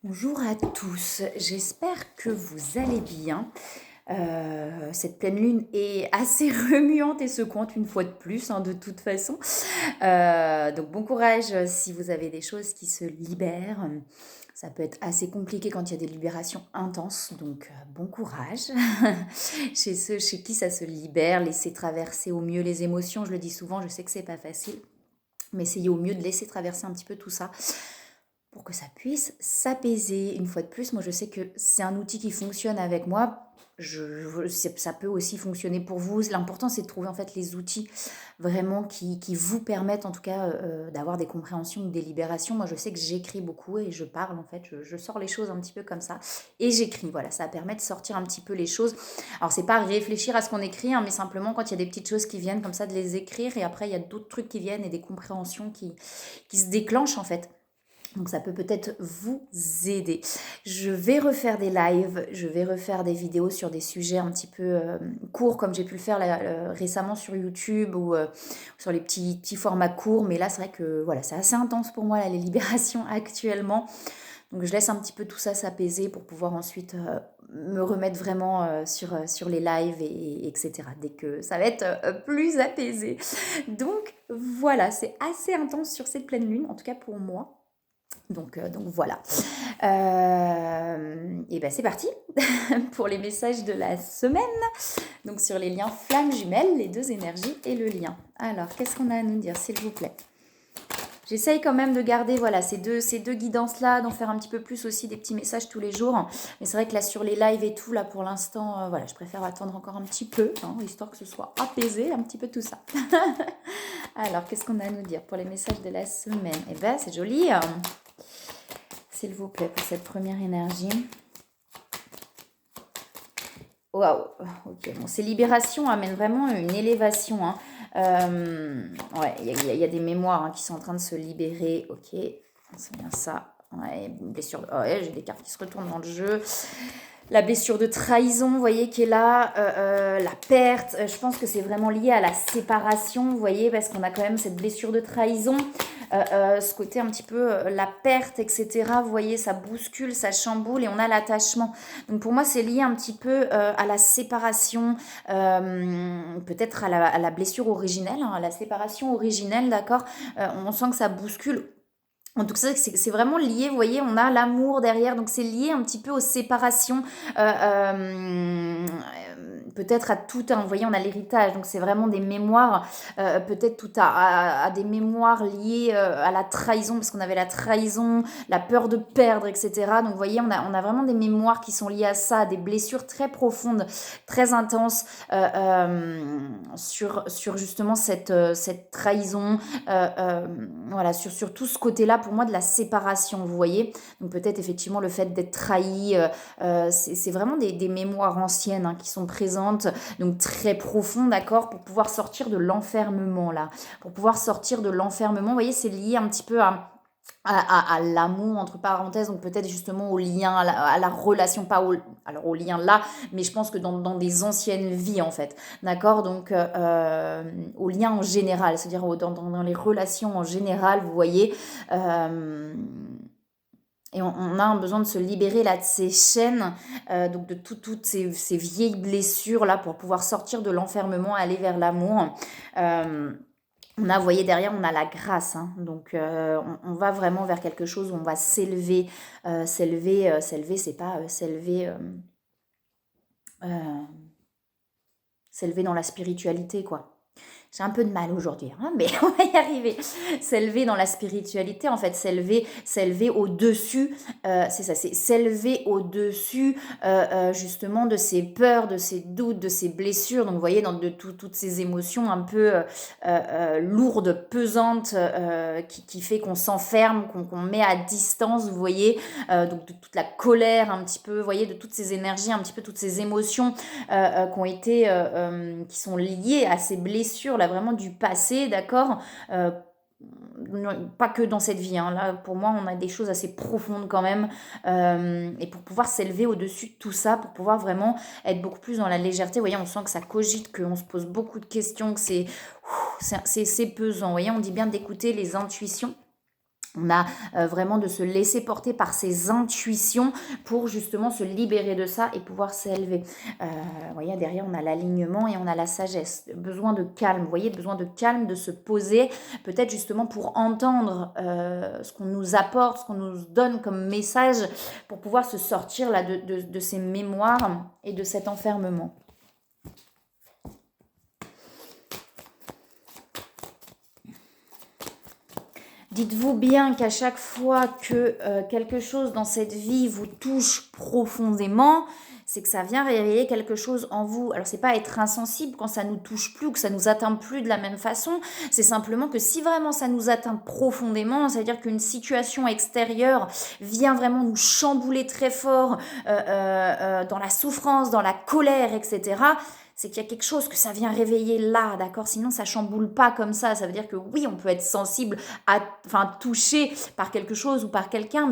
Bonjour à tous, j'espère que vous allez bien. Cette pleine lune est assez remuante et secouante une fois de plus, hein, de toute façon. Donc bon courage si vous avez des choses qui se libèrent. Ça peut être assez compliqué quand il y a des libérations intenses, donc bon courage. Chez ceux chez qui ça se libère, laissez traverser au mieux les émotions. Je le dis souvent, je sais que c'est pas facile, mais essayez au mieux de laisser traverser un petit peu tout ça pour que ça puisse s'apaiser. Une fois de plus, moi je sais que c'est un outil qui fonctionne avec moi. Ça peut aussi fonctionner pour vous. L'important c'est de trouver en fait les outils vraiment qui vous permettent en tout cas d'avoir des compréhensions ou des libérations. Moi je sais que j'écris beaucoup et je parle en fait, je sors les choses un petit peu comme ça et j'écris. Voilà, ça permet de sortir un petit peu les choses. Alors c'est pas réfléchir à ce qu'on écrit, hein, mais simplement quand il y a des petites choses qui viennent comme ça de les écrire et après il y a d'autres trucs qui viennent et des compréhensions qui se déclenchent en fait. Donc ça peut peut-être vous aider. Je vais refaire des lives, je vais refaire des vidéos sur des sujets un petit peu courts comme j'ai pu le faire là, récemment sur YouTube ou sur les petits formats courts. Mais là c'est vrai que voilà, c'est assez intense pour moi là, les libérations actuellement. Donc je laisse un petit peu tout ça s'apaiser pour pouvoir ensuite me remettre vraiment sur les lives etc. Dès que ça va être plus apaisé. Donc voilà, c'est assez intense sur cette pleine lune, en tout cas pour moi. Donc voilà. Et ben c'est parti pour les messages de la semaine. Donc sur les liens flammes jumelles, les deux énergies et le lien. Alors, qu'est-ce qu'on a à nous dire, s'il vous plaît? J'essaye quand même de garder voilà, ces deux guidances-là, d'en faire un petit peu plus aussi des petits messages tous les jours. Mais c'est vrai que là, sur les lives et tout, là, pour l'instant, voilà, je préfère attendre encore un petit peu, hein, histoire que ce soit apaisé, un petit peu tout ça. Alors, qu'est-ce qu'on a à nous dire pour les messages de la semaine? Eh ben, c'est joli. S'il vous plaît, pour cette première énergie. Waouh, ok. Bon, ces libérations amènent vraiment une élévation. Hein. Ouais, il y a des mémoires hein, qui sont en train de se libérer. Ok, c'est bien ça. Ouais, blessure. Ouais, j'ai des cartes qui se retournent dans le jeu. La blessure de trahison, vous voyez, qui est là, la perte, je pense que c'est vraiment lié à la séparation, vous voyez, parce qu'on a quand même cette blessure de trahison, ce côté un petit peu la perte, etc. Vous voyez, ça bouscule, ça chamboule et on a l'attachement. Donc pour moi, c'est lié un petit peu à la séparation, peut-être à la blessure originelle, hein, à la séparation originelle, d'accord. On sent que ça bouscule. En tout cas, c'est vraiment lié, vous voyez, on a l'amour derrière, donc c'est lié un petit peu aux séparations, peut-être à tout un, vous voyez, on a l'héritage, donc c'est vraiment des mémoires, peut-être tout à des mémoires liées à la trahison, parce qu'on avait la trahison, la peur de perdre, etc. Donc vous voyez, on a vraiment des mémoires qui sont liées à ça, des blessures très profondes, très intenses sur justement cette trahison, voilà, sur tout ce côté-là, pour moi, de la séparation, vous voyez. Donc peut-être effectivement le fait d'être trahi, c'est vraiment des mémoires anciennes hein, qui sont présentes, donc très profondes, d'accord, pour pouvoir sortir de l'enfermement, là. Pour pouvoir sortir de l'enfermement, vous voyez, c'est lié un petit peu à l'amour entre parenthèses, donc peut-être justement au lien, à la relation, pas alors au lien là, mais je pense que dans des anciennes vies en fait, d'accord, donc au lien en général, c'est-à-dire dans les relations en général, vous voyez, euh, et on a un besoin de se libérer là de ces chaînes, donc de toutes ces vieilles blessures là pour pouvoir sortir de l'enfermement, aller vers l'amour. Euh, on a, vous voyez, derrière, on a la grâce. Hein. Donc, on va vraiment vers quelque chose où on va s'élever. S'élever, c'est pas euh, s'élever dans la spiritualité, quoi. J'ai un peu de mal aujourd'hui, hein, mais on va y arriver. S'élever dans la spiritualité, en fait, s'élever au-dessus, c'est ça, c'est s'élever au-dessus justement de ses peurs, de ses doutes, de ses blessures. Donc, vous voyez, toutes ces émotions un peu lourdes, pesantes, qui fait qu'on s'enferme, qu'on met à distance, vous voyez, donc de toute la colère un petit peu, vous voyez, de toutes ces énergies, un petit peu toutes ces émotions qui ont été, qui sont liées à ces blessures là vraiment du passé, d'accord. Pas que dans cette vie, hein. Là pour moi on a des choses assez profondes quand même, et pour pouvoir s'élever au-dessus de tout ça, pour pouvoir vraiment être beaucoup plus dans la légèreté, vous voyez, on sent que ça cogite, qu'on se pose beaucoup de questions, que c'est pesant, vous voyez, on dit bien d'écouter les intuitions. On a vraiment de se laisser porter par ses intuitions pour justement se libérer de ça et pouvoir s'élever. Vous voyez, derrière, on a l'alignement et on a la sagesse. Besoin de calme, vous voyez, besoin de calme, de se poser, peut-être justement pour entendre ce qu'on nous apporte, ce qu'on nous donne comme message, pour pouvoir se sortir là de ces mémoires et de cet enfermement. Dites-vous bien qu'à chaque fois que quelque chose dans cette vie vous touche profondément, c'est que ça vient réveiller quelque chose en vous. Alors c'est pas être insensible quand ça nous touche plus ou que ça nous atteint plus de la même façon, c'est simplement que si vraiment ça nous atteint profondément, c'est-à-dire qu'une situation extérieure vient vraiment nous chambouler très fort dans la souffrance, dans la colère, etc., c'est qu'il y a quelque chose que ça vient réveiller là, d'accord? Sinon, ça chamboule pas comme ça. Ça veut dire que oui, on peut être sensible, touché par quelque chose ou par quelqu'un,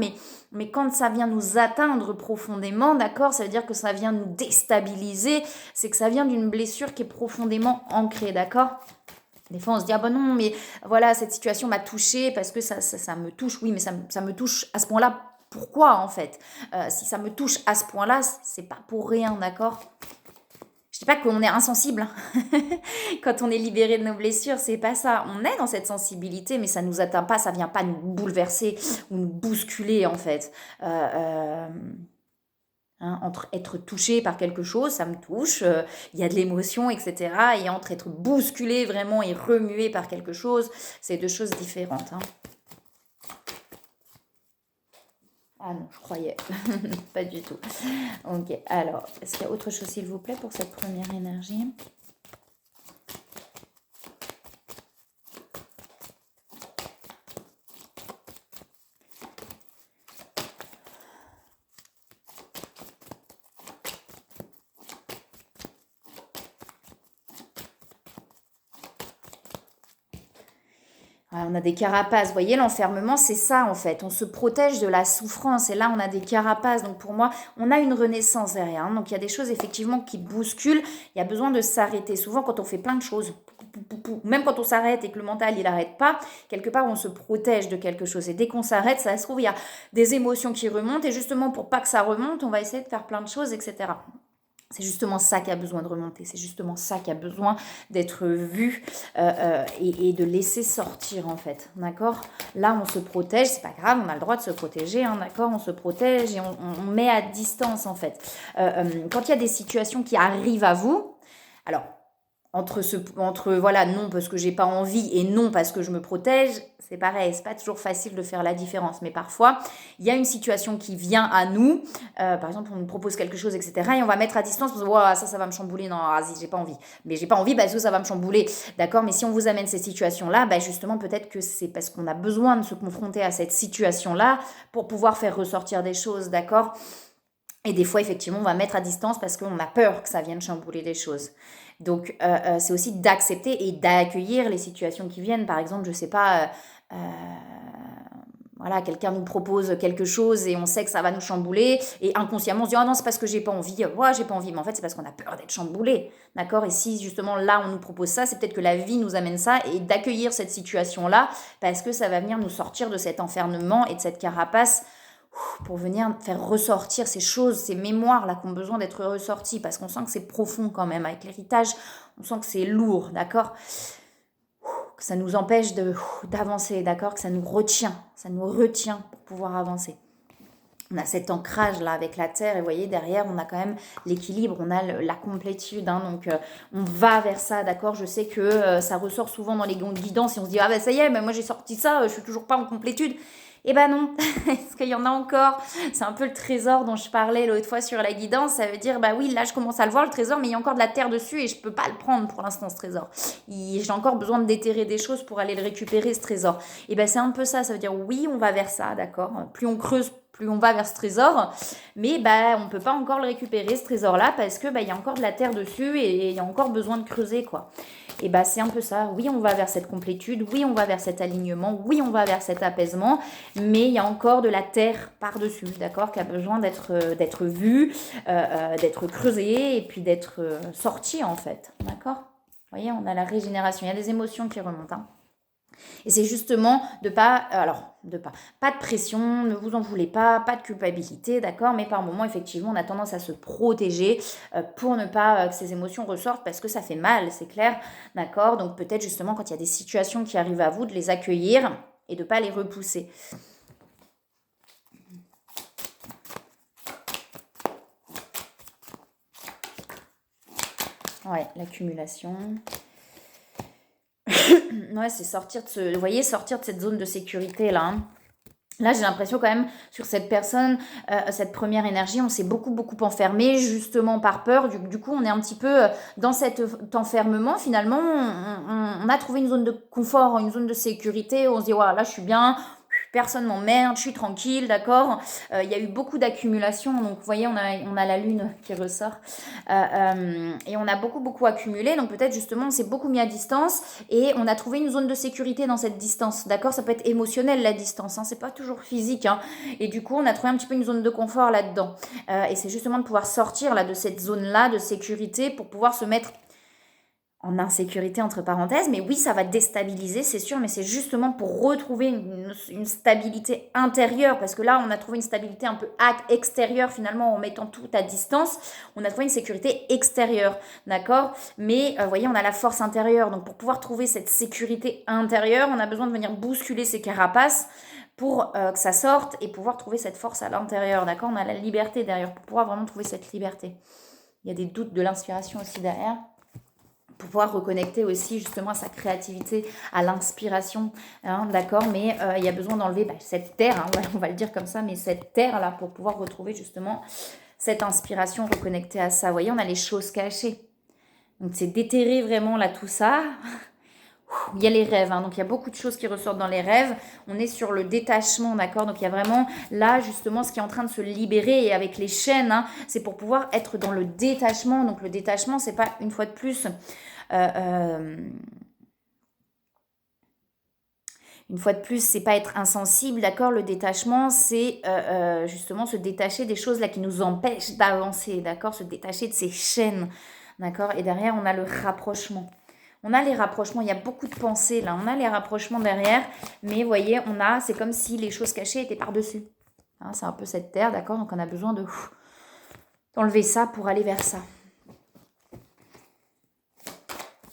mais quand ça vient nous atteindre profondément, d'accord? Ça veut dire que ça vient nous déstabiliser, c'est que ça vient d'une blessure qui est profondément ancrée, d'accord? Des fois, on se dit, ah ben non, mais voilà, cette situation m'a touchée parce que ça me touche. Oui, mais ça me touche à ce point-là. Pourquoi, en fait? Si ça me touche à ce point-là, c'est pas pour rien, d'accord? Je dis pas qu'on est insensible hein. Quand on est libéré de nos blessures, c'est pas ça. On est dans cette sensibilité, mais ça nous atteint pas, ça vient pas nous bouleverser ou nous bousculer en fait. Entre être touché par quelque chose, ça me touche, il y a de l'émotion, etc. Et entre être bousculé vraiment et remué par quelque chose, c'est deux choses différentes. Hein. Ah non, je croyais. Pas du tout. Ok, alors, est-ce qu'il y a autre chose, s'il vous plaît, pour cette première énergie? Ouais, on a des carapaces, vous voyez, l'enfermement, c'est ça en fait. On se protège de la souffrance et là, on a des carapaces. Donc pour moi, on a une renaissance derrière. Hein. Donc il y a des choses effectivement qui bousculent. Il y a besoin de s'arrêter. Souvent, quand on fait plein de choses, même quand on s'arrête et que le mental, il n'arrête pas, quelque part, on se protège de quelque chose. Et dès qu'on s'arrête, ça se trouve, il y a des émotions qui remontent. Et justement, pour pas que ça remonte, on va essayer de faire plein de choses, etc. C'est justement ça qui a besoin de remonter, c'est justement ça qui a besoin d'être vu et de laisser sortir en fait, d'accord? Là, on se protège, c'est pas grave, on a le droit de se protéger, hein, d'accord? On se protège et on met à distance en fait. Quand il y a des situations qui arrivent à vous, alors entre voilà, non parce que j'ai pas envie et non parce que je me protège, c'est pareil, c'est pas toujours facile de faire la différence. Mais parfois, il y a une situation qui vient à nous, par exemple, on nous propose quelque chose, etc. Et on va mettre à distance parce que wow, ça va me chambouler. Non, vas-y, j'ai pas envie. Mais j'ai pas envie parce que ça va me chambouler. D'accord? Mais si on vous amène ces situations-là, bah justement, peut-être que c'est parce qu'on a besoin de se confronter à cette situation-là pour pouvoir faire ressortir des choses. D'accord? Et des fois, effectivement, on va mettre à distance parce qu'on a peur que ça vienne chambouler les choses. Donc, c'est aussi d'accepter et d'accueillir les situations qui viennent. Par exemple, je sais pas, voilà, quelqu'un nous propose quelque chose et on sait que ça va nous chambouler. Et inconsciemment, on se dit, oh non, c'est parce que j'ai pas envie. Ouais, j'ai pas envie. Mais en fait, c'est parce qu'on a peur d'être chamboulé. D'accord? Et si justement là, on nous propose ça, c'est peut-être que la vie nous amène ça et d'accueillir cette situation-là parce que ça va venir nous sortir de cet enfermement et de cette carapace pour venir faire ressortir ces choses, ces mémoires là qui ont besoin d'être ressorties parce qu'on sent que c'est profond quand même. Avec l'héritage, on sent que c'est lourd, d'accord? Que ça nous empêche d'avancer, d'accord? Que ça nous retient pour pouvoir avancer. On a cet ancrage là avec la terre et vous voyez derrière on a quand même l'équilibre, on a la complétude, hein, donc on va vers ça, d'accord? Je sais que ça ressort souvent dans les guidances et on se dit ah ben ça y est, mais moi j'ai sorti ça, je suis toujours pas en complétude. Eh ben non, est-ce qu'il y en a encore? C'est un peu le trésor dont je parlais l'autre fois sur la guidance, ça veut dire bah oui là je commence à le voir le trésor mais il y a encore de la terre dessus et je peux pas le prendre pour l'instant ce trésor. J'ai encore besoin de déterrer des choses pour aller le récupérer ce trésor. Et ben c'est un peu ça, ça veut dire oui on va vers ça, d'accord? Plus on creuse, plus on va vers ce trésor, mais bah on peut pas encore le récupérer ce trésor là parce que bah il y a encore de la terre dessus et il y a encore besoin de creuser quoi. Et bah c'est un peu ça, oui on va vers cette complétude, oui on va vers cet alignement, oui on va vers cet apaisement, mais il y a encore de la terre par-dessus, d'accord, qui a besoin d'être vue, d'être creusée et puis d'être sortie en fait, d'accord? Vous voyez, on a la régénération, il y a des émotions qui remontent, hein. Et c'est justement de pas, pas de pression, ne vous en voulez pas de culpabilité, d'accord, mais par moments, effectivement, on a tendance à se protéger pour ne pas que ces émotions ressortent parce que ça fait mal, c'est clair, d'accord. Donc peut-être justement quand il y a des situations qui arrivent à vous, de les accueillir et de ne pas les repousser. Ouais, l'accumulation. Ouais, c'est sortir de vous voyez, sortir de cette zone de sécurité là, hein. Là, j'ai l'impression quand même, sur cette personne, cette première énergie, on s'est beaucoup, beaucoup enfermé, justement par peur. Du coup, on est un petit peu dans cet enfermement. Finalement, on a trouvé une zone de confort, une zone de sécurité où on se dit, voilà, là, je suis bien, personne m'emmerde, je suis tranquille, d'accord. Il y a eu beaucoup d'accumulation, donc vous voyez, on a la lune qui ressort. Et on a beaucoup, beaucoup accumulé, donc peut-être justement, on s'est beaucoup mis à distance et on a trouvé une zone de sécurité dans cette distance, d'accord. Ça peut être émotionnel, la distance, hein, c'est pas toujours physique, hein. Et du coup, on a trouvé un petit peu une zone de confort là-dedans. Et c'est justement de pouvoir sortir là, de cette zone-là de sécurité pour pouvoir se mettre en insécurité entre parenthèses, mais oui, ça va déstabiliser, c'est sûr, mais c'est justement pour retrouver une stabilité intérieure, parce que là, on a trouvé une stabilité un peu extérieure, finalement, en mettant tout à distance, on a trouvé une sécurité extérieure, d'accord. Mais, vous voyez, on a la force intérieure, donc pour pouvoir trouver cette sécurité intérieure, on a besoin de venir bousculer ces carapaces, pour que ça sorte, et pouvoir trouver cette force à l'intérieur, d'accord. On a la liberté derrière, pour pouvoir vraiment trouver cette liberté. Il y a des doutes, de l'inspiration aussi derrière, pour pouvoir reconnecter aussi justement à sa créativité, à l'inspiration, hein, d'accord. Mais il y a besoin d'enlever cette terre, hein, on va le dire comme ça, mais cette terre là pour pouvoir retrouver justement cette inspiration, reconnecter à ça. Vous voyez, on a les choses cachées, donc c'est déterrer vraiment là tout ça. Il y a les rêves, hein, donc il y a beaucoup de choses qui ressortent dans les rêves. On est sur le détachement, d'accord. Donc il y a vraiment là justement ce qui est en train de se libérer, et avec les chaînes, hein, c'est pour pouvoir être dans le détachement. Donc le détachement, c'est pas, une fois de plus, c'est pas être insensible, d'accord. Le détachement, c'est justement se détacher des choses là qui nous empêchent d'avancer, d'accord. Se détacher de ces chaînes, d'accord. Et derrière, on a le rapprochement. On a les rapprochements, il y a beaucoup de pensées là, on a les rapprochements derrière, mais vous voyez, c'est comme si les choses cachées étaient par-dessus. Hein, c'est un peu cette terre, d'accord. Donc on a besoin d'enlever ça pour aller vers ça.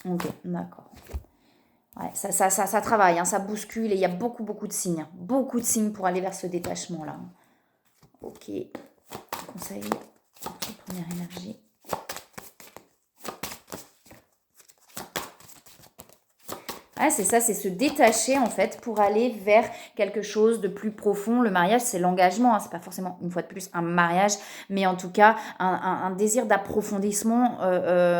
Ok, d'accord. Ouais, ça travaille, hein, ça bouscule, et il y a beaucoup, beaucoup de signes. Hein. Beaucoup de signes pour aller vers ce détachement-là. Ok. Conseil pour cette première énergie. Ah, c'est ça, c'est se détacher en fait pour aller vers quelque chose de plus profond. Le mariage, c'est l'engagement, hein, c'est pas forcément une fois de plus un mariage, mais en tout cas un désir d'approfondissement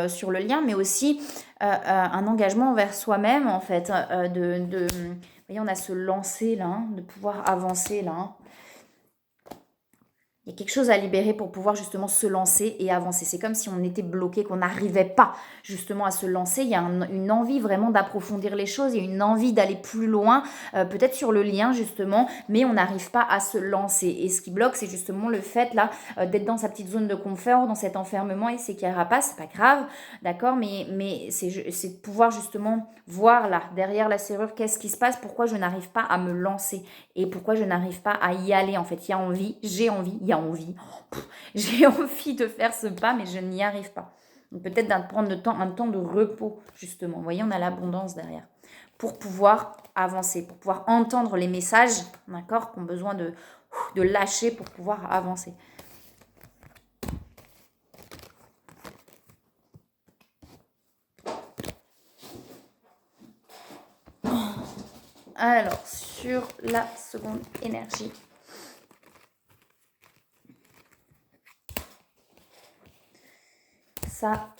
sur le lien, mais aussi un engagement envers soi-même en fait. Vous voyez, on a ce lancer là, hein, de pouvoir avancer là. Hein. Il y a quelque chose à libérer pour pouvoir justement se lancer et avancer. C'est comme si on était bloqué, qu'on n'arrivait pas justement à se lancer. Il y a une envie vraiment d'approfondir les choses, il y a une envie d'aller plus loin, peut-être sur le lien justement, mais on n'arrive pas à se lancer. Et ce qui bloque, c'est justement le fait là d'être dans sa petite zone de confort, dans cet enfermement et ces carapaces. C'est pas grave, d'accord, mais c'est de pouvoir justement voir là, derrière la serrure, qu'est-ce qui se passe, pourquoi je n'arrive pas à me lancer et pourquoi je n'arrive pas à y aller. En fait, il y a envie, j'ai envie, il y a envie. J'ai envie de faire ce pas, mais je n'y arrive pas. Donc peut-être prendre un temps de repos, justement. Vous voyez, on a l'abondance derrière. Pour pouvoir avancer, pour pouvoir entendre les messages, d'accord, qu'on a besoin de lâcher pour pouvoir avancer. Alors, sur la seconde énergie. Ça.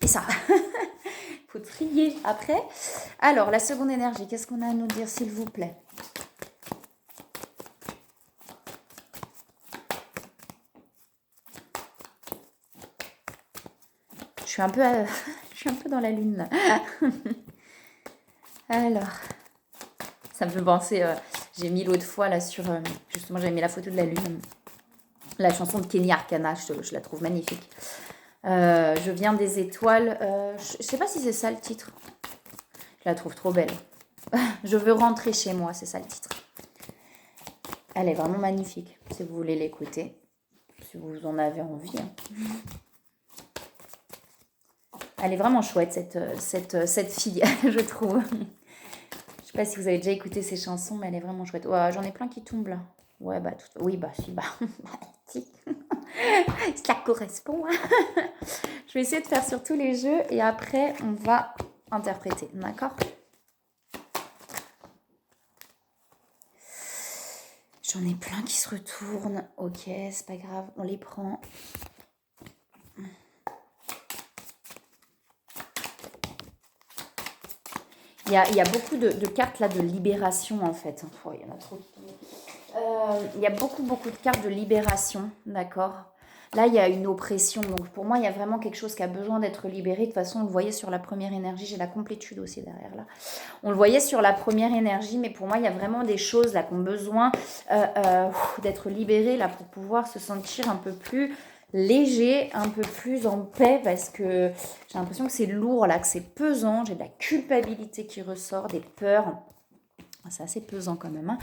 Et ça. Faut trier après. Alors, la seconde énergie, qu'est-ce qu'on a à nous dire, s'il vous plaît? Je suis un peu dans la lune, là. Alors, ça me fait penser, j'ai mis l'autre fois, là, justement, j'avais mis la photo de la lune. La chanson de Kenny Arcana, je la trouve magnifique. Je viens des étoiles. Je sais pas si c'est ça le titre. la trouve trop belle. Je veux rentrer chez moi, c'est ça le titre. Elle est vraiment magnifique, si vous voulez l'écouter, si vous en avez envie. Elle est vraiment chouette, cette fille, je trouve. Je sais pas si vous avez déjà écouté ses chansons, mais elle est vraiment chouette. Ouais, j'en ai plein qui tombent là. Ouais, bah, oui, bah, si, bah, si. Ça correspond. Je vais essayer de faire sur tous les jeux et après, on va interpréter, d'accord? J'en ai plein qui se retournent. Ok, c'est pas grave, on les prend. Il y a beaucoup de cartes là de libération en fait. Oh, il y en a trop. Il y a beaucoup de cartes de libération, d'accord? Là, il y a une oppression. Donc, pour moi, il y a vraiment quelque chose qui a besoin d'être libéré. De toute façon, on le voyait sur la première énergie. J'ai la complétude aussi derrière là. On le voyait sur la première énergie, mais pour moi, il y a vraiment des choses là qui ont besoin d'être libérées là pour pouvoir se sentir un peu plus léger, un peu plus en paix, parce que j'ai l'impression que c'est lourd là, que c'est pesant. J'ai de la culpabilité qui ressort, des peurs. C'est assez pesant quand même, hein.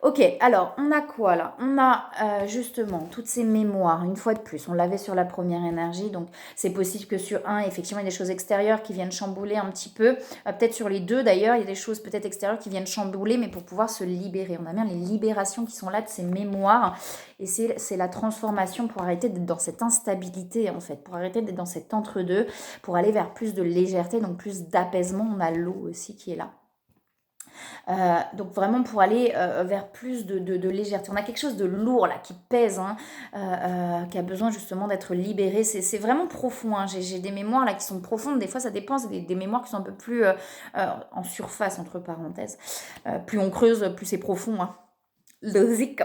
Ok, alors on a quoi là? On a justement toutes ces mémoires, une fois de plus, on l'avait sur la première énergie, donc c'est possible que sur un, effectivement, il y a des choses extérieures qui viennent chambouler un petit peu, peut-être sur les deux d'ailleurs, il y a des choses peut-être extérieures qui viennent chambouler, mais pour pouvoir se libérer. On a bien les libérations qui sont là de ces mémoires, et c'est la transformation pour arrêter d'être dans cette instabilité en fait, pour arrêter d'être dans cet entre-deux, pour aller vers plus de légèreté, donc plus d'apaisement. On a l'eau aussi qui est là. Donc vraiment pour aller vers plus de légèreté. On a quelque chose de lourd là qui pèse, hein, qui a besoin justement d'être libéré. C'est vraiment profond, hein. J'ai des mémoires là qui sont profondes. Des fois ça dépend, c'est des mémoires qui sont un peu plus en surface entre parenthèses. Plus on creuse, plus c'est profond, hein. Logique.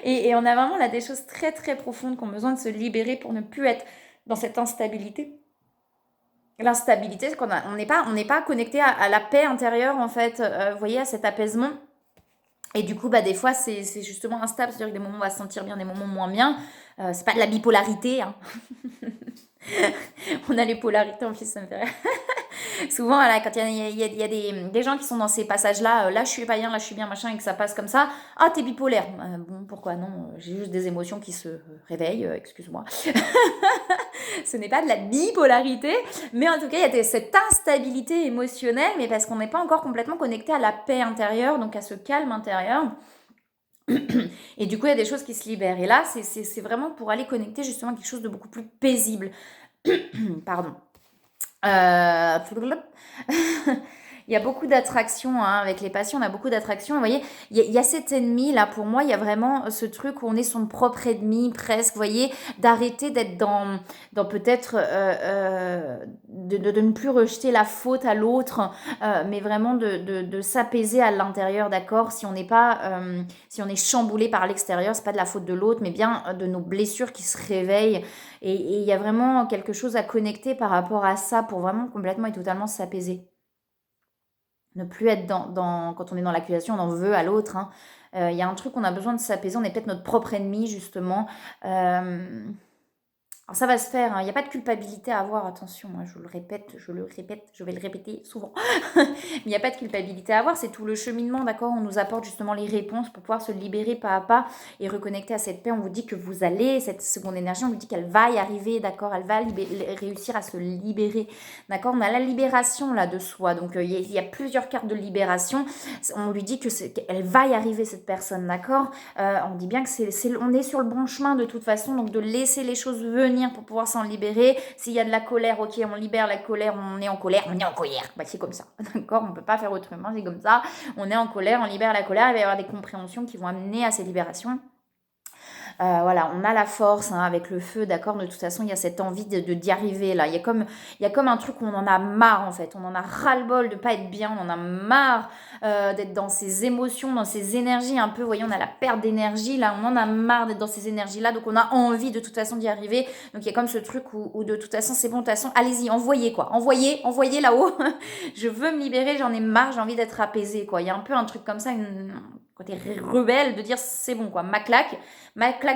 Et on a vraiment là des choses très très profondes qui ont besoin de se libérer pour ne plus être dans cette instabilité. L'instabilité, c'est on n'est pas connecté à la paix intérieure, en fait, vous voyez, à cet apaisement. Et du coup, bah, des fois, c'est justement instable, c'est-à-dire que des moments, on va se sentir bien, des moments moins bien. C'est pas de la bipolarité, hein. On a les polarités, en plus, ça me fait rire. Souvent, voilà, quand il y a des gens qui sont dans ces passages-là, là je suis pas bien, là je suis bien, machin, et que ça passe comme ça, ah t'es bipolaire. Bon, pourquoi non? J'ai juste des émotions qui se réveillent, excuse-moi. Ce n'est pas de la bipolarité, mais en tout cas, il y a cette instabilité émotionnelle, mais parce qu'on n'est pas encore complètement connecté à la paix intérieure, donc à ce calme intérieur. Et du coup, il y a des choses qui se libèrent. Et là, c'est vraiment pour aller connecter justement à quelque chose de beaucoup plus paisible. Pardon. Il y a beaucoup d'attractions, hein, avec les patients, on a beaucoup d'attractions. Vous voyez, il y a cet ennemi là, pour moi, il y a vraiment ce truc où on est son propre ennemi presque, vous voyez, d'arrêter d'être dans peut-être de ne plus rejeter la faute à l'autre, mais vraiment de s'apaiser à l'intérieur, d'accord? Si on n'est pas, si on est chamboulé par l'extérieur, c'est pas de la faute de l'autre, mais bien de nos blessures qui se réveillent. Et il y a vraiment quelque chose à connecter par rapport à ça pour vraiment complètement et totalement s'apaiser. Ne plus être quand on est dans l'accusation, on en veut à l'autre, hein. Il y a un truc, on a besoin de s'apaiser, on est peut-être notre propre ennemi, justement. Alors ça va se faire, hein. Il n'y a pas de culpabilité à avoir, attention, hein, je le répète, je vais le répéter souvent. Mais il n'y a pas de culpabilité à avoir, c'est tout le cheminement, d'accord? On nous apporte justement les réponses pour pouvoir se libérer pas à pas et reconnecter à cette paix. On vous dit que vous allez, cette seconde énergie, on vous dit qu'elle va y arriver, d'accord? Elle va réussir à se libérer, d'accord? On a la libération là de soi, donc il y a plusieurs cartes de libération. On lui dit qu'elle va y arriver, cette personne, d'accord? On dit bien que on est sur le bon chemin de toute façon, donc de laisser les choses venir pour pouvoir s'en libérer. S'il y a de la colère, ok, on libère la colère, on est en colère, bah, c'est comme ça, d'accord? On peut pas faire autrement, c'est comme ça. On est en colère, on libère la colère, il va y avoir des compréhensions qui vont amener à ces libérations. Voilà, on a la force, hein, avec le feu, d'accord? De toute façon, il y a cette envie d'y arriver là. Il y a comme un truc où on en a marre en fait. On en a ras-le-bol de pas être bien. On en a marre d'être dans ces émotions, dans ces énergies un peu. Vous voyez, on a la perte d'énergie là. On en a marre d'être dans ces énergies là. Donc on a envie de toute façon d'y arriver. Donc il y a comme ce truc où de toute façon c'est bon. De toute façon, allez-y, envoyez quoi. Envoyez là-haut. Je veux me libérer. J'en ai marre. J'ai envie d'être apaisée quoi. Il y a un peu un truc comme ça. côté rebelle, de dire c'est bon quoi, ma claque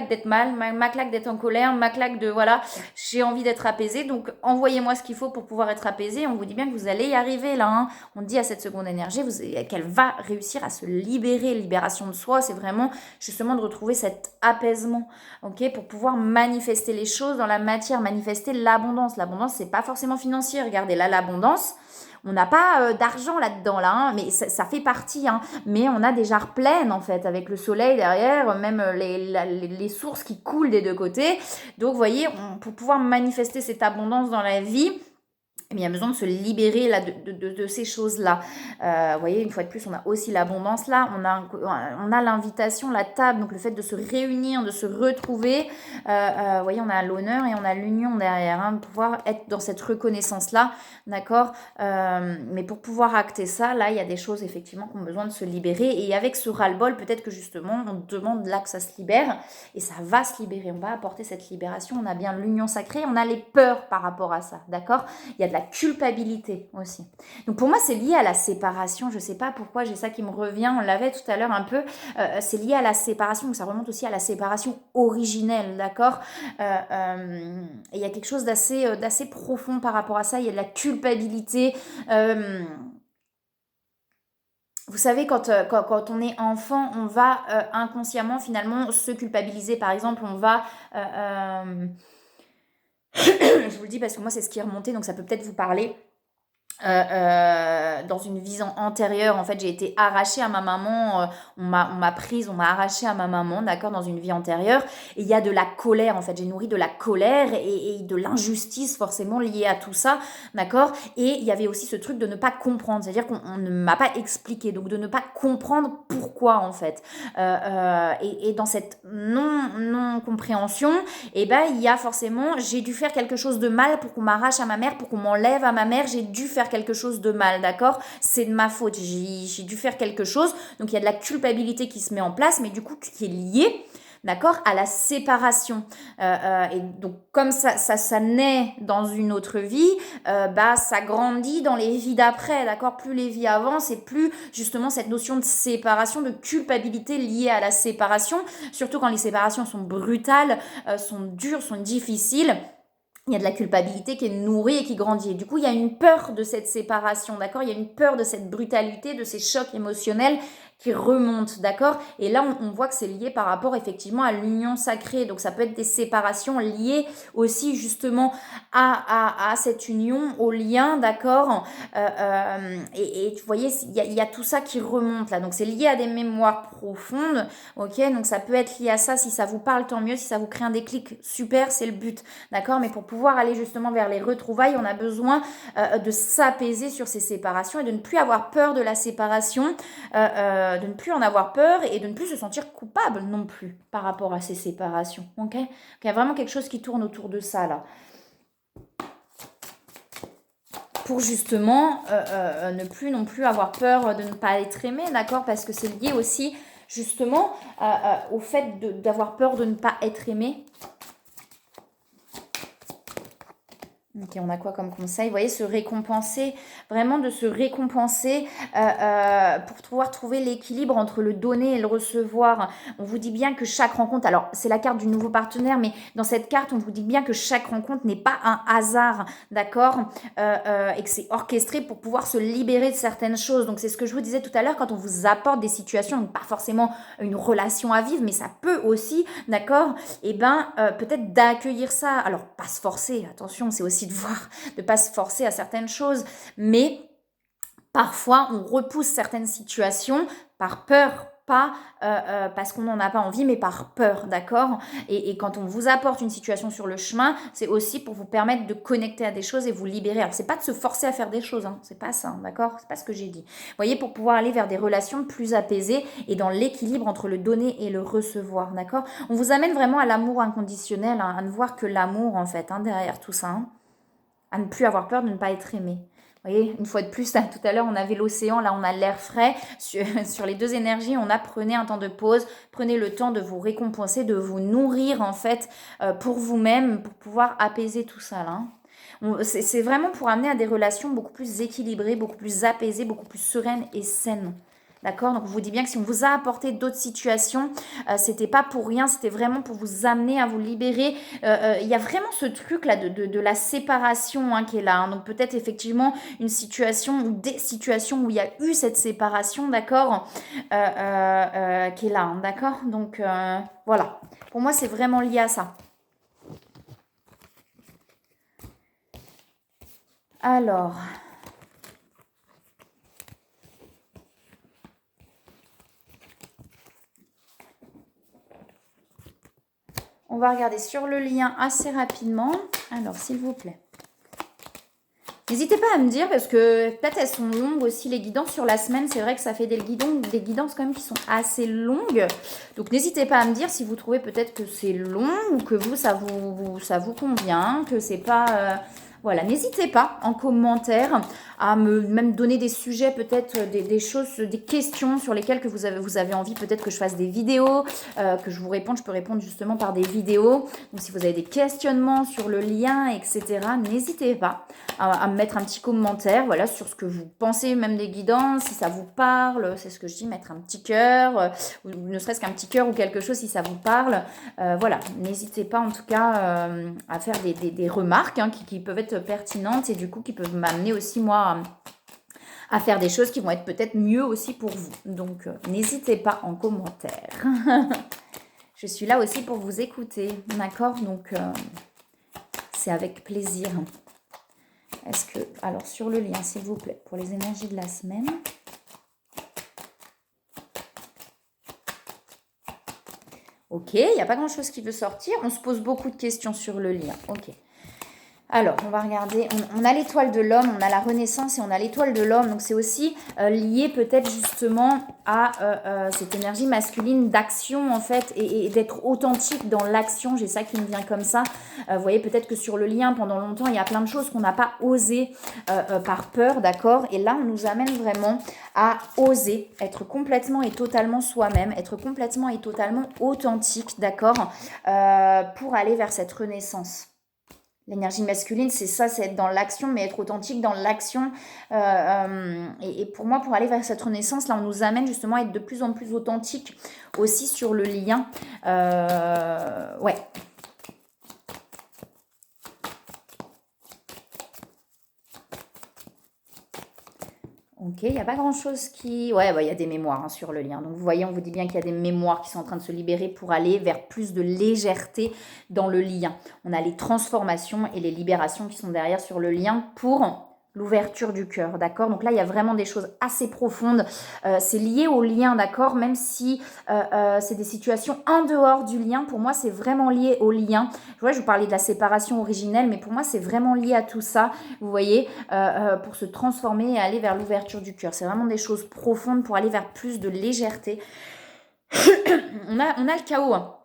d'être mal, ma claque d'être en colère, ma claque de voilà, j'ai envie d'être apaisée, donc envoyez-moi ce qu'il faut pour pouvoir être apaisée. On vous dit bien que vous allez y arriver là, hein. On dit à cette seconde énergie qu'elle va réussir à se libérer. Libération de soi, c'est vraiment justement de retrouver cet apaisement, ok, pour pouvoir manifester les choses dans la matière, manifester l'abondance. L'abondance, c'est pas forcément financier. Regardez là, l'abondance. On n'a pas d'argent là-dedans, là, hein, mais ça fait partie. Hein, mais on a des jarres pleines, en fait, avec le soleil derrière, même les sources qui coulent des deux côtés. Donc, vous voyez, pour pouvoir manifester cette abondance dans la vie, il y a besoin de se libérer là, de ces choses-là. Vous voyez, une fois de plus, on a aussi l'abondance là. On a l'invitation, la table, donc le fait de se réunir, de se retrouver. Vous voyez, on a l'honneur et on a l'union derrière, hein, de pouvoir être dans cette reconnaissance-là, d'accord. Mais pour pouvoir acter ça, là, il y a des choses effectivement qui ont besoin de se libérer. Et avec ce ras-le-bol, peut-être que justement, on demande là que ça se libère. Et ça va se libérer. On va apporter cette libération. On a bien l'union sacrée. On a les peurs par rapport à ça, d'accord. Il y a de la culpabilité aussi. Donc pour moi, c'est lié à la séparation. Je ne sais pas pourquoi j'ai ça qui me revient. On l'avait tout à l'heure un peu. C'est lié à la séparation. Donc ça remonte aussi à la séparation originelle, d'accord. Et il y a quelque chose d'assez profond par rapport à ça. Il y a de la culpabilité. Vous savez, quand on est enfant, on va inconsciemment finalement se culpabiliser. Par exemple, on va... je vous le dis parce que moi, c'est ce qui est remonté, donc ça peut peut-être vous parler. Dans une vie antérieure, en fait, j'ai été arrachée à ma maman, on m'a prise, on m'a arrachée à ma maman, d'accord, dans une vie antérieure, et il y a de la colère, en fait, j'ai nourri de la colère et de l'injustice forcément liée à tout ça, d'accord, et il y avait aussi ce truc de ne pas comprendre, c'est-à-dire qu'on ne m'a pas expliqué, donc de ne pas comprendre pourquoi, en fait, et dans cette non-compréhension, et ben, il y a forcément, j'ai dû faire quelque chose de mal pour qu'on m'arrache à ma mère, pour qu'on m'enlève à ma mère, j'ai dû faire quelque chose de mal, d'accord. C'est de ma faute, j'ai dû faire quelque chose. Donc il y a de la culpabilité qui se met en place, mais du coup qui est liée, d'accord, à la séparation. Et donc comme ça naît dans une autre vie, bah ça grandit dans les vies d'après, d'accord. Plus les vies avancent et plus justement cette notion de séparation, de culpabilité liée à la séparation, surtout quand les séparations sont brutales, sont dures, sont difficiles. Il y a de la culpabilité qui est nourrie et qui grandit. Et du coup, il y a une peur de cette séparation, d'accord. Il y a une peur de cette brutalité, de ces chocs émotionnels qui remontent, d'accord. Et là, on voit que c'est lié par rapport effectivement à l'union sacrée. Donc, ça peut être des séparations liées aussi justement à cette union, au lien, d'accord. Et vous voyez, il y a tout ça qui remonte là. Donc, c'est lié à des mémoires profondes, ok. Donc, ça peut être lié à ça. Si ça vous parle, tant mieux. Si ça vous crée un déclic, super, c'est le but, d'accord. Mais pour pouvoir aller justement vers les retrouvailles, on a besoin de s'apaiser sur ces séparations et de ne plus avoir peur de la séparation, de ne plus en avoir peur et de ne plus se sentir coupable non plus par rapport à ces séparations. Ok. Donc, il y a vraiment quelque chose qui tourne autour de ça là. Pour justement ne plus non plus avoir peur de ne pas être aimé, d'accord. Parce que c'est lié aussi justement au fait d'avoir peur de ne pas être aimé. Ok, on a quoi comme conseil? Vous voyez, se récompenser, vraiment de se récompenser pour pouvoir trouver l'équilibre entre le donner et le recevoir. On vous dit bien que chaque rencontre, alors c'est la carte du nouveau partenaire, mais dans cette carte, on vous dit bien que chaque rencontre n'est pas un hasard, d'accord, et que c'est orchestré pour pouvoir se libérer de certaines choses. Donc c'est ce que je vous disais tout à l'heure, quand on vous apporte des situations, donc pas forcément une relation à vivre, mais ça peut aussi, d'accord, et ben peut-être d'accueillir ça. Alors pas se forcer, attention, c'est aussi de voir, de pas se forcer à certaines choses, mais parfois on repousse certaines situations par peur, pas parce qu'on n'en a pas envie, mais par peur, d'accord. Et quand on vous apporte une situation sur le chemin, c'est aussi pour vous permettre de connecter à des choses et vous libérer. Alors c'est pas de se forcer à faire des choses, hein, c'est pas ça, hein, d'accord, c'est pas ce que j'ai dit. Vous voyez, pour pouvoir aller vers des relations plus apaisées et dans l'équilibre entre le donner et le recevoir, d'accord. On vous amène vraiment à l'amour inconditionnel, hein, à ne voir que l'amour en fait, hein, derrière tout ça, hein. À ne plus avoir peur de ne pas être aimé. Vous voyez, une fois de plus, là, tout à l'heure, on avait l'océan, là, on a l'air frais. Sur les deux énergies, on a prenez un temps de pause, prenez le temps de vous récompenser, de vous nourrir, en fait, pour vous-même, pour pouvoir apaiser tout ça, là. C'est vraiment pour amener à des relations beaucoup plus équilibrées, beaucoup plus apaisées, beaucoup plus sereines et saines. d'accord? Donc, on vous dit bien que si on vous a apporté d'autres situations, c'était pas pour rien, c'était vraiment pour vous amener à vous libérer. Il y a vraiment ce truc-là de la séparation qui est là, hein. Donc, peut-être effectivement une situation ou des situations où il y a eu cette séparation, d'accord? Qui est là, hein, d'accord? Donc, voilà. Pour moi, c'est vraiment lié à ça. Alors, on va regarder sur le lien assez rapidement. Alors, s'il vous plaît. N'hésitez pas à me dire, parce que peut-être elles sont longues aussi, les guidances sur la semaine. C'est vrai que ça fait des guidances quand même qui sont assez longues. Donc, n'hésitez pas à me dire si vous trouvez peut-être que c'est long ou que vous, ça vous convient, que c'est pas... Voilà, n'hésitez pas en commentaire à me même donner des sujets, peut-être des choses, des questions sur lesquelles que vous avez envie peut-être que je fasse des vidéos, que je vous réponde. Je peux répondre justement par des vidéos. Donc si vous avez des questionnements sur le lien, etc., n'hésitez pas à me mettre un petit commentaire, voilà, sur ce que vous pensez même des guidances, si ça vous parle, c'est ce que je dis, mettre un petit cœur, ou ne serait-ce qu'un petit cœur ou quelque chose si ça vous parle. Voilà, n'hésitez pas en tout cas à faire des remarques qui peuvent être pertinentes et du coup qui peuvent m'amener aussi moi à faire des choses qui vont être peut-être mieux aussi pour vous. Donc n'hésitez pas en commentaire. Je suis là aussi pour vous écouter, d'accord? Donc c'est avec plaisir. Est-ce que, alors sur le lien s'il vous plaît, pour les énergies de la semaine. Ok, il n'y a pas grand-chose qui veut sortir. On se pose beaucoup de questions sur le lien. Ok. Alors, on va regarder. On a l'étoile de l'homme, on a la renaissance et on a l'étoile de l'homme. Donc, c'est aussi lié peut-être justement à cette énergie masculine d'action, en fait, et d'être authentique dans l'action. J'ai ça qui me vient comme ça. Vous voyez, peut-être que sur le lien, pendant longtemps, il y a plein de choses qu'on n'a pas osé par peur, d'accord? Et là, on nous amène vraiment à oser être complètement et totalement soi-même, être complètement et totalement authentique, d'accord? Pour aller vers cette renaissance. L'énergie masculine, c'est ça, c'est être dans l'action, mais être authentique dans l'action. Et pour moi, pour aller vers cette renaissance, là, on nous amène justement à être de plus en plus authentique aussi sur le lien. Ouais. Ok, il n'y a pas grand-chose qui... Ouais, il y a des mémoires sur le lien. Donc, vous voyez, on vous dit bien qu'il y a des mémoires qui sont en train de se libérer pour aller vers plus de légèreté dans le lien. On a les transformations et les libérations qui sont derrière sur le lien pour l'ouverture du cœur, d'accord? Donc là, il y a vraiment des choses assez profondes. C'est lié au lien, d'accord? Même si c'est des situations en dehors du lien, pour moi, c'est vraiment lié au lien. Je vous parlais de la séparation originelle, mais pour moi, c'est vraiment lié à tout ça, vous voyez, pour se transformer et aller vers l'ouverture du cœur. C'est vraiment des choses profondes pour aller vers plus de légèreté. on a le chaos, hein.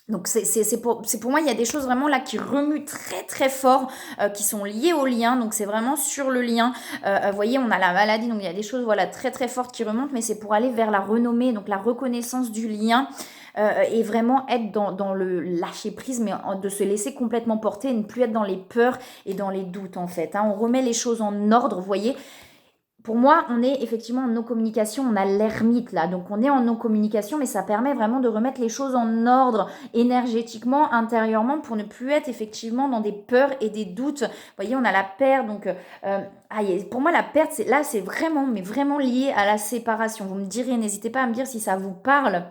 Donc c'est pour moi, il y a des choses vraiment là qui remuent très très fort, qui sont liées au lien. Donc c'est vraiment sur le lien. Vous voyez, on a la maladie, donc il y a des choses voilà très très fortes qui remontent, mais c'est pour aller vers la renommée, donc la reconnaissance du lien. Et vraiment être dans le lâcher prise, mais de se laisser complètement porter et ne plus être dans les peurs et dans les doutes en fait. On remet les choses en ordre, vous voyez. Pour moi, on est effectivement en non-communication, on a l'ermite là, donc on est en non-communication, mais ça permet vraiment de remettre les choses en ordre énergétiquement, intérieurement, pour ne plus être effectivement dans des peurs et des doutes. Vous voyez, on a la perte, donc pour moi la perte, c'est vraiment, mais vraiment lié à la séparation. Vous me direz, n'hésitez pas à me dire si ça vous parle.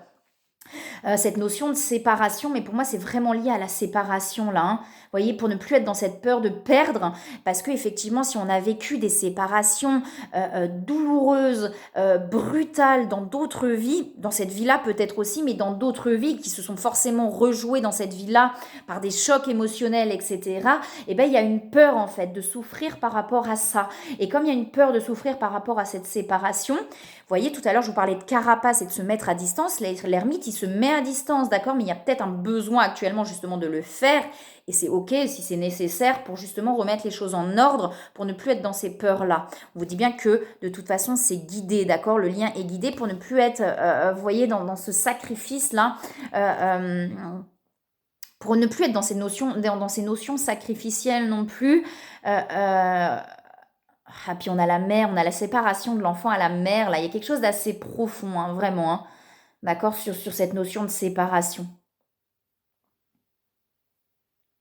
Cette notion de séparation, mais pour moi c'est vraiment lié à la séparation là. Vous voyez, pour ne plus être dans cette peur de perdre, parce que effectivement, si on a vécu des séparations douloureuses, brutales dans d'autres vies, dans cette vie-là peut-être aussi, mais dans d'autres vies qui se sont forcément rejouées dans cette vie-là par des chocs émotionnels, etc. Et ben il y a une peur en fait de souffrir par rapport à ça. Et comme il y a une peur de souffrir par rapport à cette séparation, vous voyez, tout à l'heure, je vous parlais de carapace et de se mettre à distance. L'ermite, il se met à distance, d'accord? Mais il y a peut-être un besoin actuellement justement de le faire. Et c'est OK si c'est nécessaire pour justement remettre les choses en ordre, pour ne plus être dans ces peurs-là. On vous dit bien que de toute façon, c'est guidé, d'accord? Le lien est guidé pour ne plus être, vous voyez, dans ce sacrifice-là. Pour ne plus être dans ces notions sacrificielles non plus. Ah, puis on a la mère, on a la séparation de l'enfant à la mère, là, il y a quelque chose d'assez profond, hein, vraiment, hein, d'accord, sur cette notion de séparation.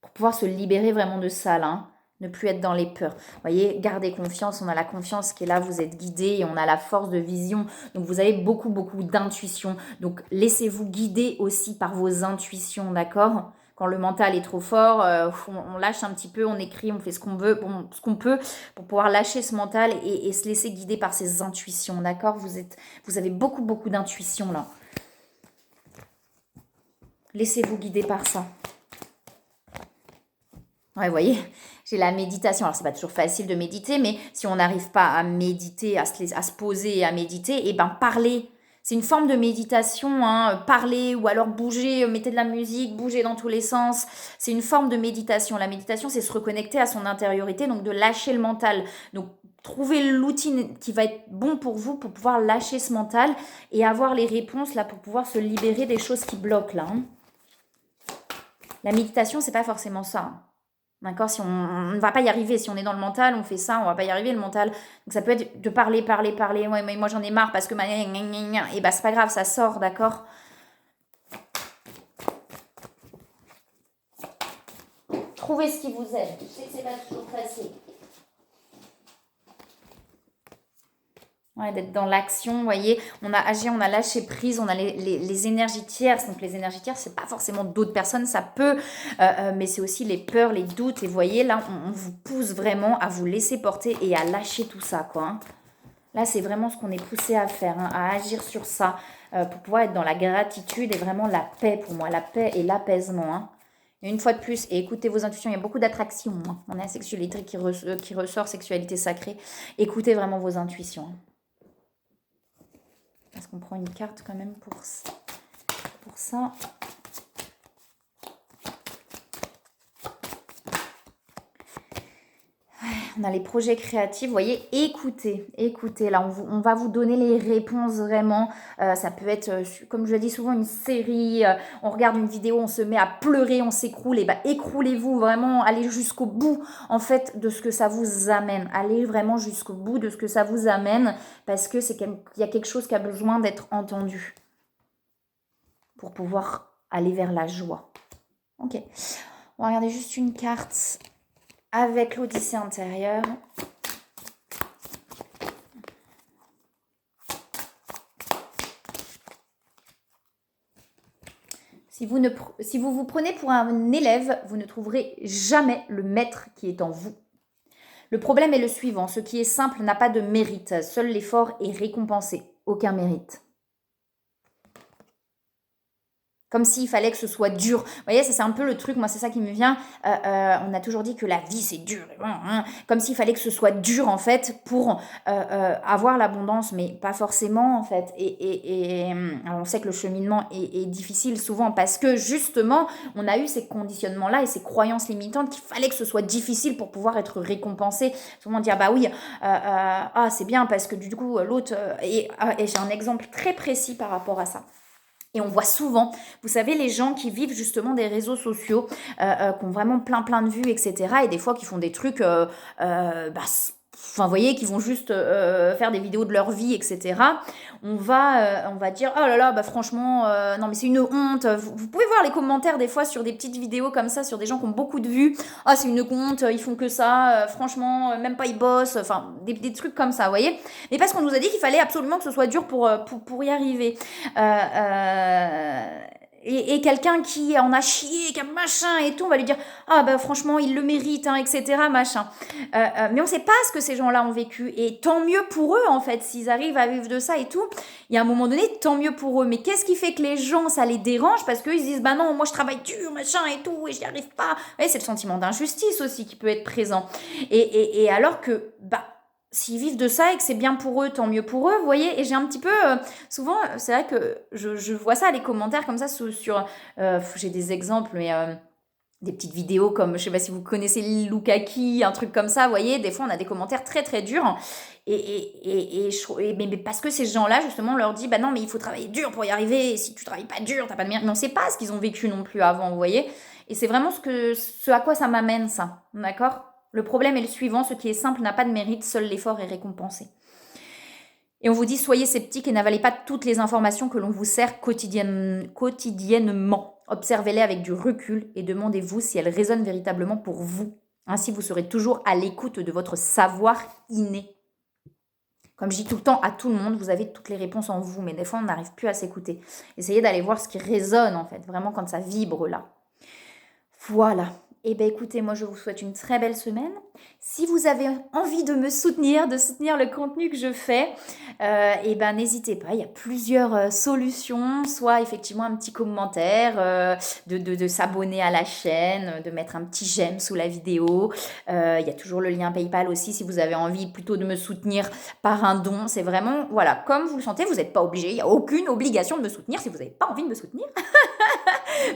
Pour pouvoir se libérer vraiment de ça, là, hein, ne plus être dans les peurs. Vous voyez, gardez confiance, on a la confiance qui est là, vous êtes guidé et on a la force de vision. Donc vous avez beaucoup, beaucoup d'intuition. Donc laissez-vous guider aussi par vos intuitions, d'accord? Quand le mental est trop fort, on lâche un petit peu, on écrit, on fait ce qu'on veut, bon, ce qu'on peut pour pouvoir lâcher ce mental et se laisser guider par ses intuitions, d'accord? Vous avez beaucoup, beaucoup d'intuition là. Laissez-vous guider par ça. Ouais, vous voyez, j'ai la méditation. Alors, c'est pas toujours facile de méditer, mais si on n'arrive pas à méditer, à se poser et à méditer, eh ben, parler. C'est une forme de méditation, hein, parler ou alors bouger, mettez de la musique, bouger dans tous les sens. C'est une forme de méditation. La méditation, c'est se reconnecter à son intériorité, donc de lâcher le mental. Donc, trouver l'outil qui va être bon pour vous pour pouvoir lâcher ce mental et avoir les réponses là pour pouvoir se libérer des choses qui bloquent là, hein. La méditation, c'est pas forcément ça, hein. D'accord? Si on ne va pas y arriver, si on est dans le mental, on fait ça, on va pas y arriver le mental. Donc ça peut être de parler, parler, parler. Ouais, mais moi j'en ai marre parce que et bah c'est pas grave, ça sort, d'accord? Trouvez ce qui vous aide. Je sais que c'est pas toujours facile. Ouais, d'être dans l'action, vous voyez, on a agi, on a lâché prise, on a les énergies tierces. Donc les énergies tierces, c'est pas forcément d'autres personnes, ça peut, mais c'est aussi les peurs, les doutes. Et vous voyez, là, on vous pousse vraiment à vous laisser porter et à lâcher tout ça, quoi, hein. Là, c'est vraiment ce qu'on est poussé à faire, hein, à agir sur ça, pour pouvoir être dans la gratitude et vraiment la paix pour moi, la paix et l'apaisement, hein. Et une fois de plus, et écoutez vos intuitions, il y a beaucoup d'attraction, hein. On a la sexualité qui ressort, sexualité sacrée. Écoutez vraiment vos intuitions, hein. Est-ce qu'on prend une carte quand même pour ça? On a les projets créatifs, vous voyez, écoutez, là, on va vous donner les réponses vraiment. Ça peut être, comme je le dis souvent, une série, on regarde une vidéo, on se met à pleurer, on s'écroule, et bah écroulez-vous vraiment, allez jusqu'au bout, en fait, de ce que ça vous amène. Allez vraiment jusqu'au bout de ce que ça vous amène, parce que il y a quelque chose qui a besoin d'être entendu pour pouvoir aller vers la joie. Ok, on va regarder juste une carte avec l'Odyssée intérieure. Si vous vous prenez pour un élève, vous ne trouverez jamais le maître qui est en vous. Le problème est le suivant, ce qui est simple n'a pas de mérite, seul l'effort est récompensé, aucun mérite. Comme s'il fallait que ce soit dur. Vous voyez, ça c'est un peu le truc, moi c'est ça qui me vient. On a toujours dit que la vie c'est dur. Comme s'il fallait que ce soit dur en fait pour avoir l'abondance, mais pas forcément en fait. Alors, on sait que le cheminement est difficile souvent parce que justement on a eu ces conditionnements-là et ces croyances limitantes qu'il fallait que ce soit difficile pour pouvoir être récompensé. Souvent dire bah oui, c'est bien parce que du coup l'autre... et j'ai un exemple très précis par rapport à ça. Et on voit souvent, vous savez, les gens qui vivent justement des réseaux sociaux, qui ont vraiment plein de vues, etc. Et des fois qui font des trucs, enfin, vous voyez, qui vont juste faire des vidéos de leur vie, etc. On va dire, oh là là, bah franchement, non mais c'est une honte. Vous pouvez voir les commentaires des fois sur des petites vidéos comme ça, sur des gens qui ont beaucoup de vues. Ah, c'est une honte, ils font que ça, franchement, même pas ils bossent. Enfin, des trucs comme ça, vous voyez. Mais parce qu'on nous a dit qu'il fallait absolument que ce soit dur pour y arriver. Et quelqu'un qui en a chié, qui a machin et tout, on va lui dire ah bah franchement il le mérite, hein, etc. machin. Mais on sait pas ce que ces gens-là ont vécu et tant mieux pour eux en fait s'ils arrivent à vivre de ça et tout. Il y a un moment donné tant mieux pour eux. Mais qu'est-ce qui fait que les gens ça les dérange parce qu'ils se disent bah non moi je travaille dur machin et tout et j'y arrive pas. Vous voyez, c'est le sentiment d'injustice aussi qui peut être présent. Et alors que bah s'ils vivent de ça et que c'est bien pour eux, tant mieux pour eux, vous voyez. Et j'ai un petit peu, souvent, c'est vrai que je vois ça, les commentaires comme ça sur j'ai des exemples, mais des petites vidéos comme, je sais pas si vous connaissez Lukaki, un truc comme ça, vous voyez. Des fois, on a des commentaires très durs. Mais parce que ces gens-là, justement, on leur dit, bah non, mais il faut travailler dur pour y arriver. Et si tu travailles pas dur, t'as pas de mérite. Mais on sait pas ce qu'ils ont vécu non plus avant, vous voyez. Et c'est vraiment ce à quoi ça m'amène, ça. D'accord ? Le problème est le suivant, ce qui est simple n'a pas de mérite, seul l'effort est récompensé. Et on vous dit, soyez sceptiques et n'avalez pas toutes les informations que l'on vous sert quotidiennement. Observez-les avec du recul et demandez-vous si elles résonnent véritablement pour vous. Ainsi, vous serez toujours à l'écoute de votre savoir inné. Comme je dis tout le temps à tout le monde, vous avez toutes les réponses en vous, mais des fois, on n'arrive plus à s'écouter. Essayez d'aller voir ce qui résonne, en fait, vraiment quand ça vibre là. Voilà. Eh bien, écoutez, moi, je vous souhaite une très belle semaine. Si vous avez envie de me soutenir, de soutenir le contenu que je fais, eh ben, n'hésitez pas. Il y a plusieurs solutions. Soit, effectivement, un petit commentaire, de s'abonner à la chaîne, de mettre un petit j'aime sous la vidéo. Il y a toujours le lien PayPal aussi si vous avez envie plutôt de me soutenir par un don. C'est vraiment, voilà, comme vous le sentez, vous n'êtes pas obligé. Il n'y a aucune obligation de me soutenir si vous n'avez pas envie de me soutenir.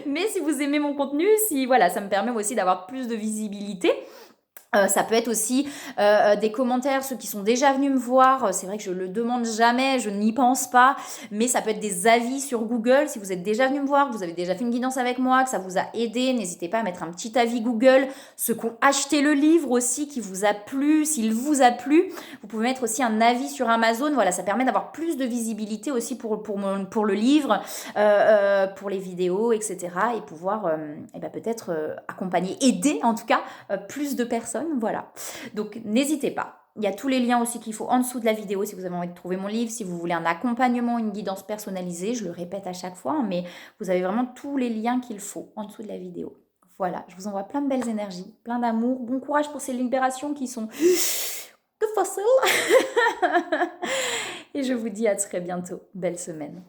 Mais si vous aimez mon contenu, si voilà, ça me permet aussi d'avoir plus de visibilité. Ça peut être aussi des commentaires, ceux qui sont déjà venus me voir, c'est vrai que je le demande jamais, je n'y pense pas, mais ça peut être des avis sur Google, si vous êtes déjà venu me voir, que vous avez déjà fait une guidance avec moi, que ça vous a aidé, n'hésitez pas à mettre un petit avis Google, ceux qui ont acheté le livre aussi, qui vous a plu, s'il vous a plu, vous pouvez mettre aussi un avis sur Amazon, voilà, ça permet d'avoir plus de visibilité aussi pour le livre, pour les vidéos, etc. et pouvoir peut-être accompagner, aider en tout cas plus de personnes. Voilà, donc n'hésitez pas. Il y a tous les liens aussi qu'il faut en dessous de la vidéo si vous avez envie de trouver mon livre, si vous voulez un accompagnement, une guidance personnalisée, je le répète à chaque fois, mais vous avez vraiment tous les liens qu'il faut en dessous de la vidéo. Voilà, je vous envoie plein de belles énergies, plein d'amour, bon courage pour ces libérations qui sont que faciles. Et je vous dis à très bientôt. Belle semaine.